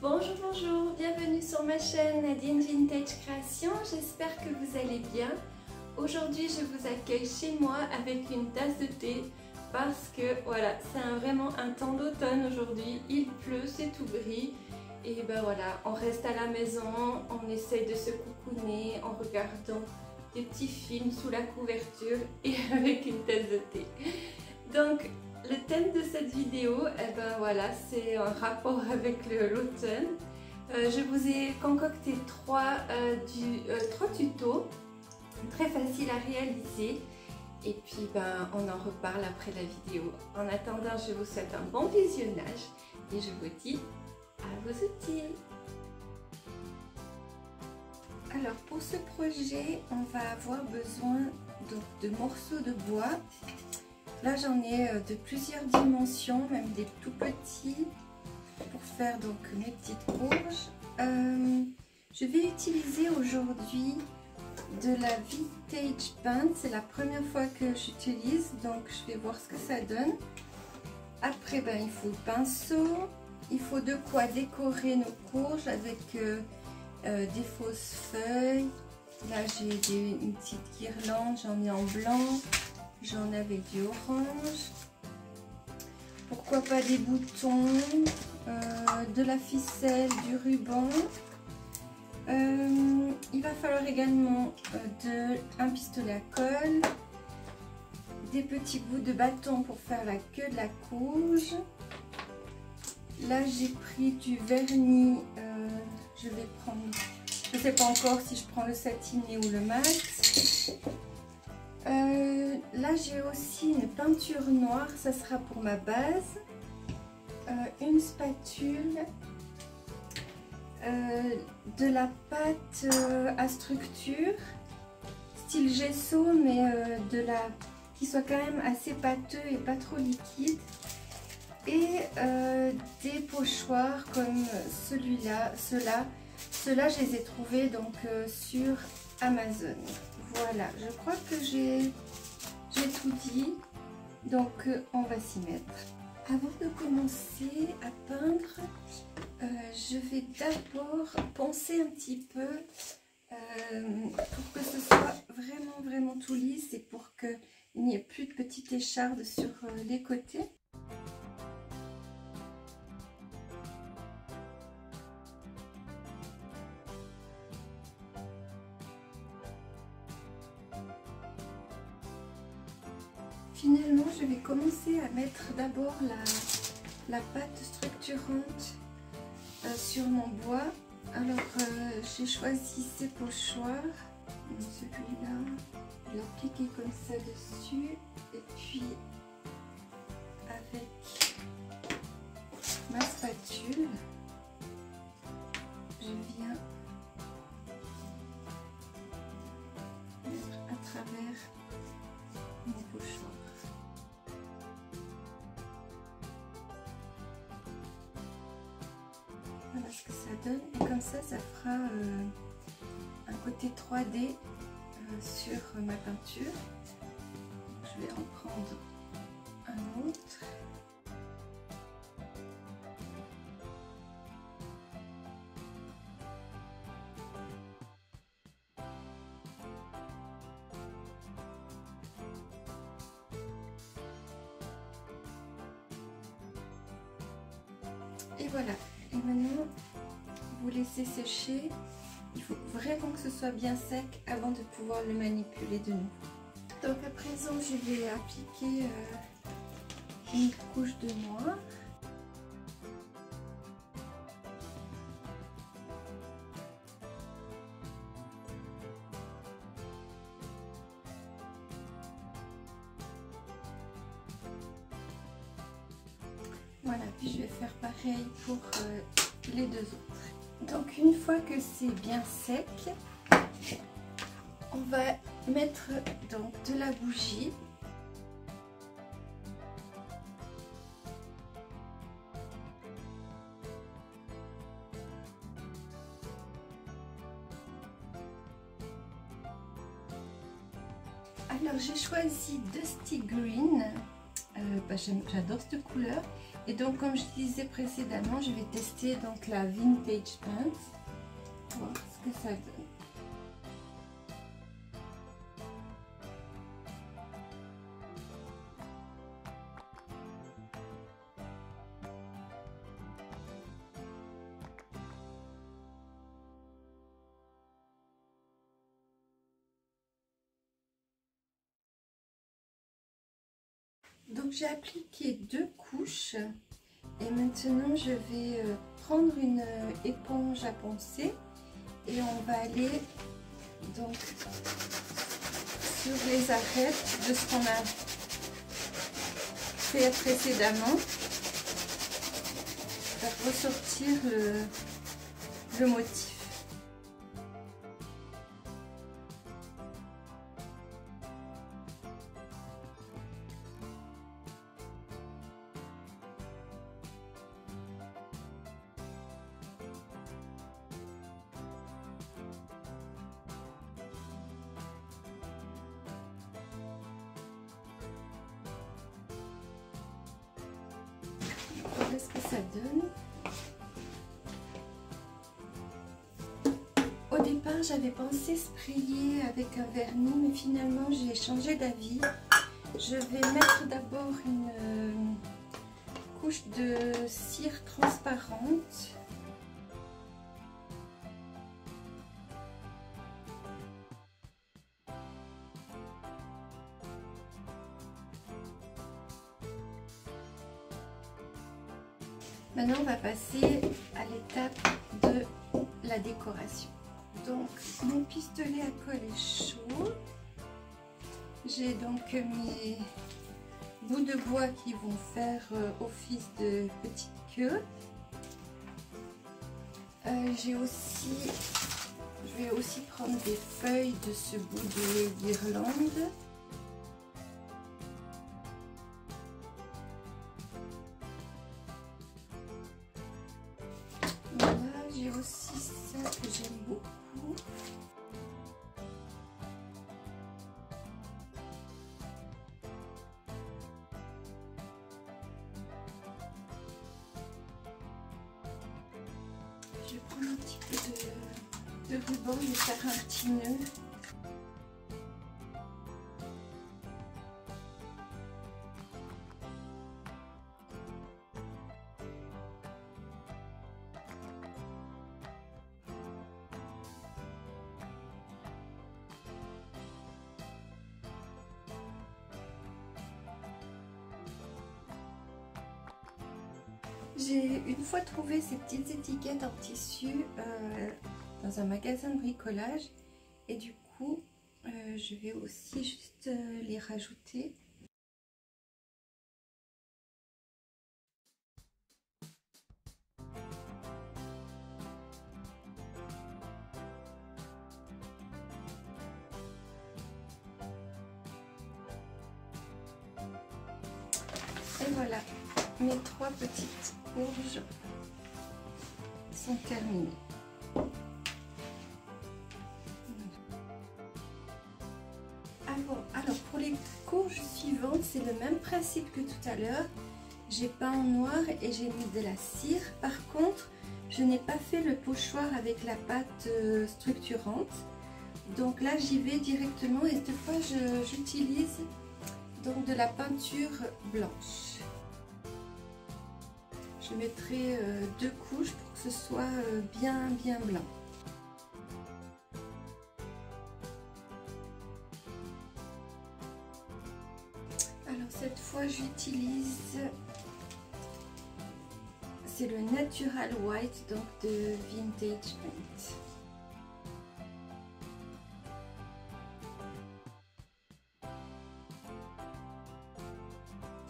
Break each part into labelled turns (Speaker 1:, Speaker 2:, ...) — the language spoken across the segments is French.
Speaker 1: Bonjour, bonjour, bienvenue sur ma chaîne Nadine Vintage Création, j'espère que vous allez bien. Aujourd'hui je vous accueille chez moi avec une tasse de thé parce que voilà, c'est vraiment un temps d'automne aujourd'hui, il pleut, c'est tout gris. Et ben voilà, on reste à la maison, on essaye de se coucouner en regardant des petits films sous la couverture et avec une tasse de thé. Donc le thème de cette vidéo, ben voilà, c'est en rapport avec l'automne. Je vous ai concocté trois tutos très faciles à réaliser. Et puis ben, on en reparle après la vidéo. En attendant, je vous souhaite un bon visionnage et je vous dis à vos outils. Alors pour ce projet, on va avoir besoin de morceaux de bois. Là j'en ai de plusieurs dimensions, même des tout petits, pour faire donc mes petites courges. Je vais utiliser aujourd'hui de la vintage paint, c'est la première fois que j'utilise, donc je vais voir ce que ça donne. Après ben, il faut le pinceau, il faut de quoi décorer nos courges avec des fausses feuilles. Là j'ai une petite guirlande, j'en ai en blanc. J'en ai avec du orange, pourquoi pas des boutons, de la ficelle, du ruban. Il va falloir également un pistolet à colle, des petits bouts de bâton pour faire la queue de la courge. Là j'ai pris du vernis, je vais prendre, je ne sais pas encore si je prends le satiné ou le mat. Là j'ai aussi une peinture noire, ça sera pour ma base, une spatule, de la pâte à structure, style gesso, mais qui soit quand même assez pâteux et pas trop liquide, et des pochoirs comme ceux-là je les ai trouvés donc sur Amazon. Voilà, je crois que j'ai tout dit, donc on va s'y mettre. Avant de commencer à peindre, je vais d'abord poncer un petit peu pour que ce soit vraiment tout lisse et pour qu'il n'y ait plus de petites échardes sur les côtés. Finalement, je vais commencer à mettre d'abord la pâte structurante sur mon bois. Alors, j'ai choisi ces pochoirs. Celui-là, je vais l'appliquer comme ça dessus. Et puis, avec ma spatule, je viens mettre à travers mon pochoir. Voilà ce que ça donne, et comme ça fera un côté 3D sur ma peinture. Je vais en prendre un autre. Et voilà. Et maintenant, vous laissez sécher. Il faut vraiment que ce soit bien sec avant de pouvoir le manipuler de nouveau. Donc à présent, je vais appliquer une couche de noix. Voilà, puis je vais faire pareil pour les deux autres. Donc une fois que c'est bien sec, on va mettre donc de la bougie. Alors j'ai choisi Dusty Green. J'adore cette couleur. Et donc comme je disais précédemment, je vais tester donc la Vintage Paint, voir ce que ça donne. Donc j'ai appliqué 2 couches et maintenant je vais prendre une éponge à poncer et on va aller donc sur les arêtes de ce qu'on a fait précédemment, pour ressortir le motif. Voilà ce que ça donne. Au départ, j'avais pensé sprayer avec un vernis, mais finalement j'ai changé d'avis. Je vais mettre d'abord une couche de cire transparente. Maintenant, on va passer à l'étape de la décoration. Donc, mon pistolet à colle est chaud. J'ai donc mes bouts de bois qui vont faire office de petite queue. Je vais aussi prendre des feuilles de ce bout de guirlande. J'ai aussi ça que j'aime beaucoup. Je vais prendre un petit peu de ruban et faire un petit nœud. J'ai une fois trouvé ces petites étiquettes en tissu dans un magasin de bricolage et du coup je vais aussi juste les rajouter. Et voilà, mes 3 petites courges sont terminées. Alors pour les courges suivantes, c'est le même principe que tout à l'heure. J'ai peint en noir et j'ai mis de la cire. Par contre, je n'ai pas fait le pochoir avec la pâte structurante. Donc là, j'y vais directement et cette fois, j'utilise donc de la peinture blanche. Je mettrai 2 couches pour que ce soit bien blanc. Alors cette fois j'utilise, c'est le Natural White donc de Vintage Paint.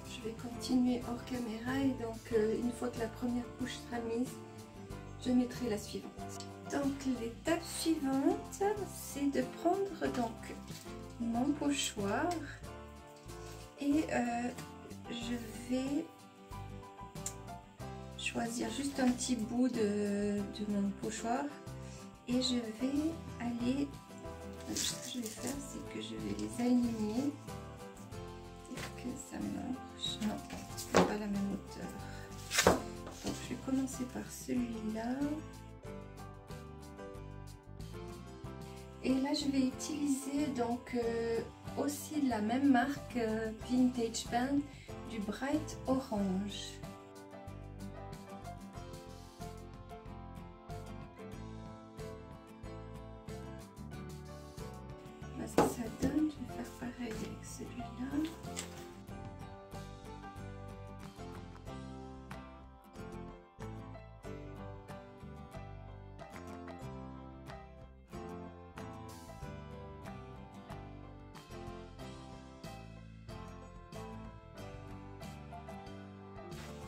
Speaker 1: Je vais continuer hors caméra et donc une fois que la première couche sera mise, je mettrai la suivante. Donc l'étape suivante, c'est de prendre donc mon pochoir et je vais choisir juste un petit bout de mon pochoir et je vais aller, ce que je vais faire c'est que je vais les aligner pour que ça marche. commencer par celui-là. Et là, je vais utiliser donc aussi la même marque Vintage Band du Bright Orange. Voilà ce que ça donne. Je vais faire pareil avec celui-là.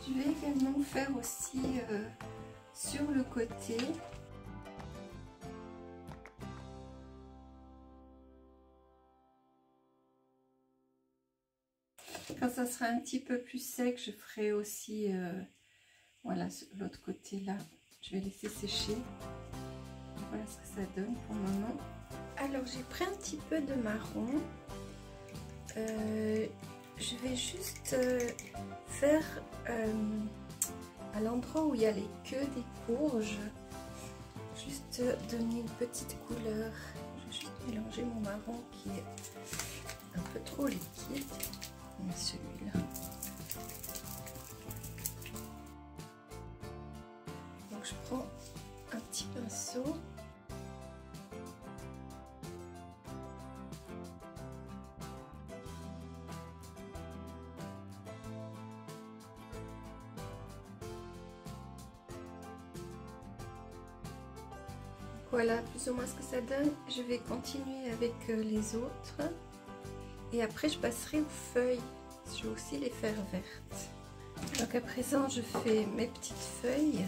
Speaker 1: Je vais également faire aussi sur le côté. Quand ça sera un petit peu plus sec, je ferai aussi voilà, l'autre côté là. Je vais laisser sécher. Voilà ce que ça donne pour le moment. Alors j'ai pris un petit peu de marron. Je vais juste faire à l'endroit où il y a les queues des courges, juste donner une petite couleur. Je vais juste mélanger mon marron qui est un peu trop liquide. Et celui-là. Donc je prends un petit pinceau. Voilà plus ou moins ce que ça donne. Je vais continuer avec les autres. Et après je passerai aux feuilles. Je vais aussi les faire vertes. Donc à présent je fais mes petites feuilles.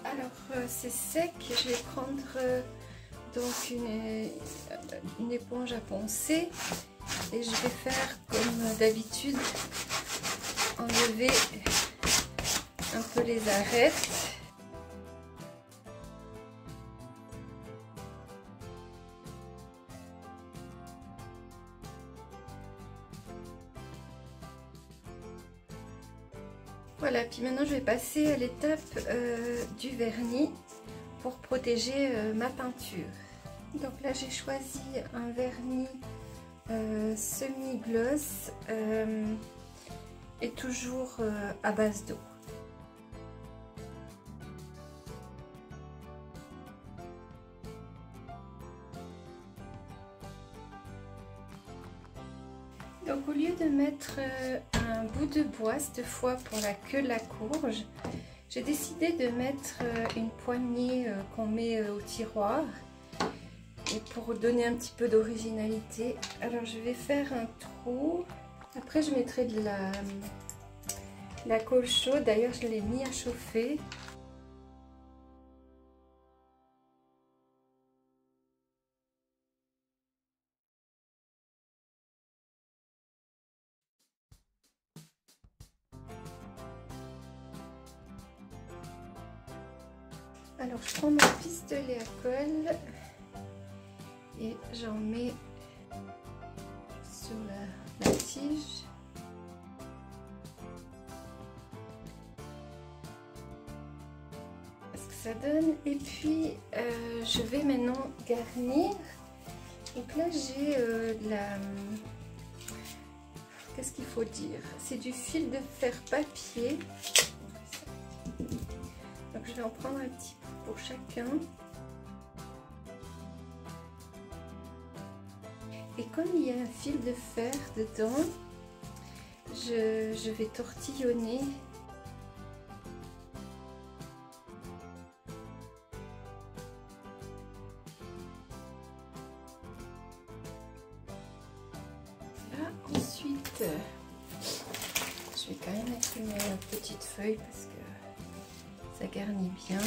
Speaker 1: Alors c'est sec, je vais prendre donc une éponge à poncer et je vais faire comme d'habitude, enlever un peu les arêtes. Voilà, puis maintenant je vais passer à l'étape du vernis pour protéger ma peinture. Donc là j'ai choisi un vernis semi-gloss et toujours à base d'eau. Donc au lieu de mettre un bout de bois cette fois pour la queue de la courge, j'ai décidé de mettre une poignée qu'on met au tiroir et pour donner un petit peu d'originalité. Alors je vais faire un trou, après je mettrai de la colle chaude, d'ailleurs je l'ai mis à chauffer. Alors je prends mon pistolet à colle et j'en mets sur la tige. Ce que ça donne. Et puis je vais maintenant garnir. Donc là j'ai qu'est-ce qu'il faut dire? C'est du fil de fer papier. Donc je vais en prendre un petit peu pour chacun. Et comme il y a un fil de fer dedans, je vais tortillonner. Là, ensuite, je vais quand même mettre une petite feuille parce que ça garnit bien.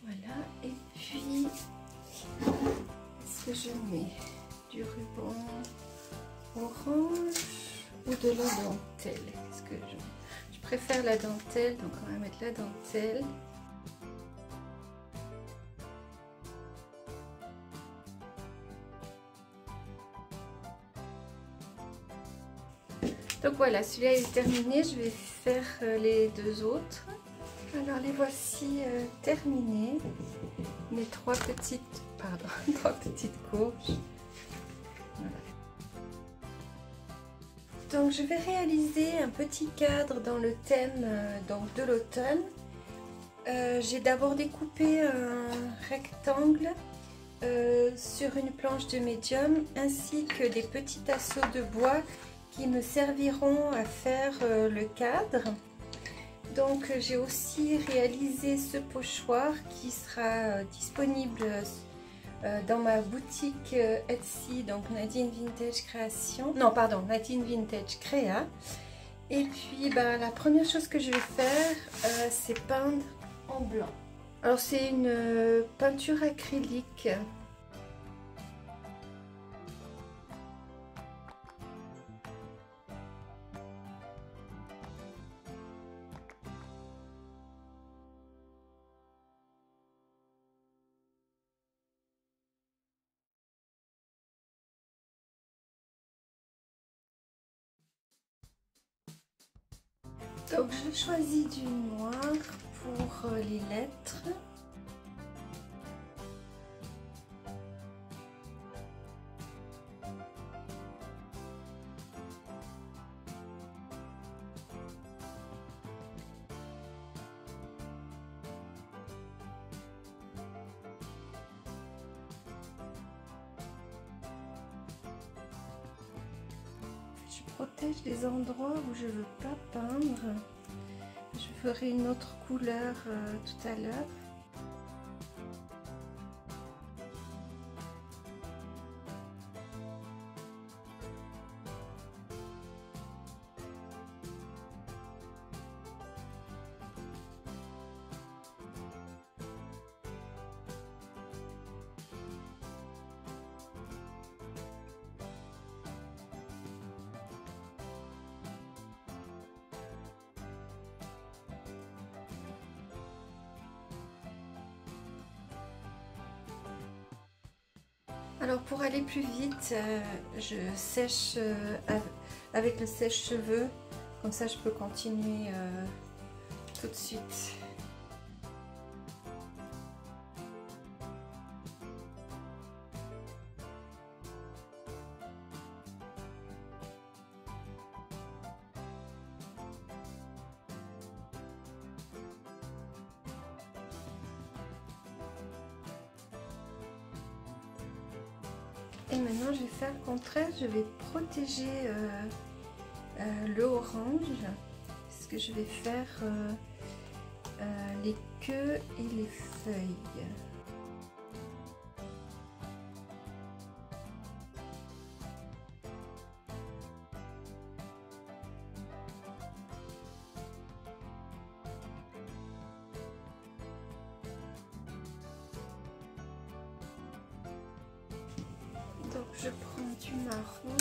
Speaker 1: Voilà, et puis est-ce que je mets? Du ruban orange ou de la dentelle? Est-ce que je préfère la dentelle, donc on va mettre la dentelle. Donc voilà, celui-là est terminé, je vais faire les deux autres. Alors les voici terminés, mes trois petites courges. Voilà. Donc je vais réaliser un petit cadre dans le thème donc de l'automne. J'ai d'abord découpé un rectangle sur une planche de médium ainsi que des petits tasseaux de bois qui me serviront à faire le cadre. Donc j'ai aussi réalisé ce pochoir qui sera disponible dans ma boutique Etsy, donc Nadine Vintage Création, non pardon, Nadine Vintage Créa. Et puis la première chose que je vais faire c'est peindre en blanc. Alors c'est une peinture acrylique. Donc je choisis du noir pour les lettres. Je protège les endroits où je ne veux pas peindre. Je ferai une autre couleur tout à l'heure. Alors pour aller plus vite, je sèche avec le sèche-cheveux, comme ça je peux continuer tout de suite. Et maintenant je vais faire le contraire, je vais protéger le orange, parce que je vais faire les queues et les feuilles. Donc je prends du marron.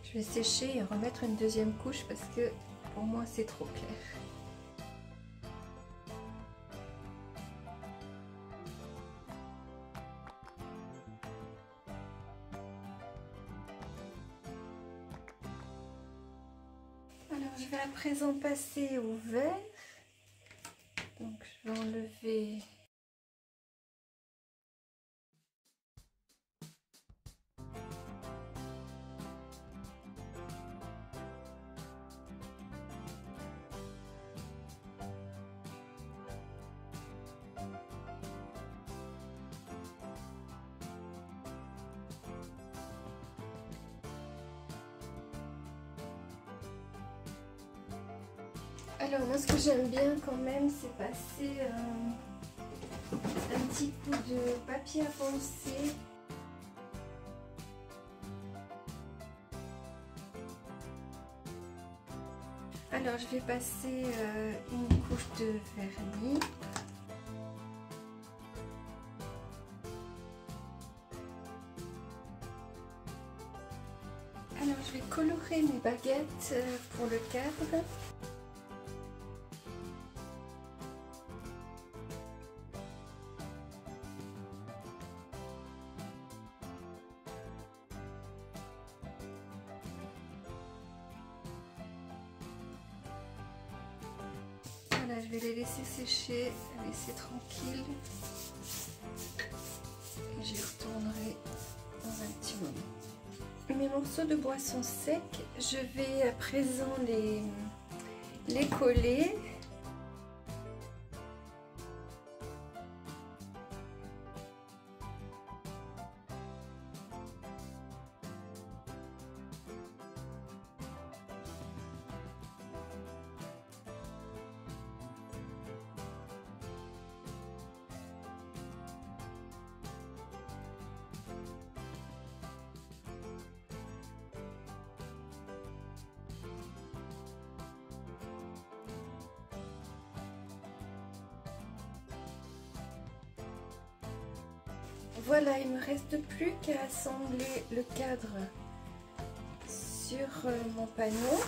Speaker 1: Je vais sécher et remettre une deuxième couche parce que pour moi c'est trop clair. Alors je vais à présent passer au vert. Donc je vais enlever alors moi ce que j'aime bien quand même c'est passer un petit coup de papier à poncer Alors je vais passer une couche de vernis. Alors je vais colorer mes baguettes pour le cadre. Voilà, je vais les laisser sécher, les laisser tranquilles. Et j'y retournerai dans un petit moment. Mes morceaux de boisson sec, je vais à présent les coller. Voilà, il ne me reste plus qu'à assembler le cadre sur mon panneau.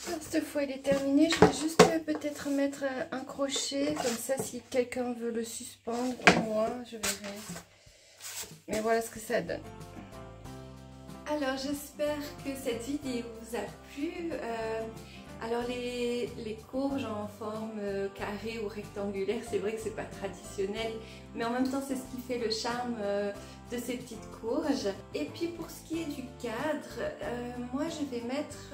Speaker 1: Alors, cette fois il est terminé, je vais juste peut-être mettre un crochet, comme ça si quelqu'un veut le suspendre, ou moi, je verrai. Mais voilà ce que ça donne. Alors j'espère que cette vidéo vous a plu. Alors les courges en forme carrée ou rectangulaire, c'est vrai que c'est pas traditionnel, mais en même temps c'est ce qui fait le charme de ces petites courges. Et puis pour ce qui est du cadre, moi je vais mettre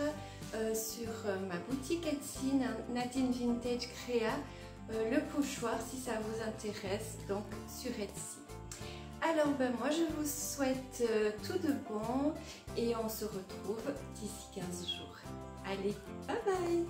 Speaker 1: sur ma boutique Etsy, Nadine Vintage Créa, le pochoir si ça vous intéresse, donc sur Etsy. Alors moi je vous souhaite tout de bon et on se retrouve d'ici 15 jours. Allez, bye bye!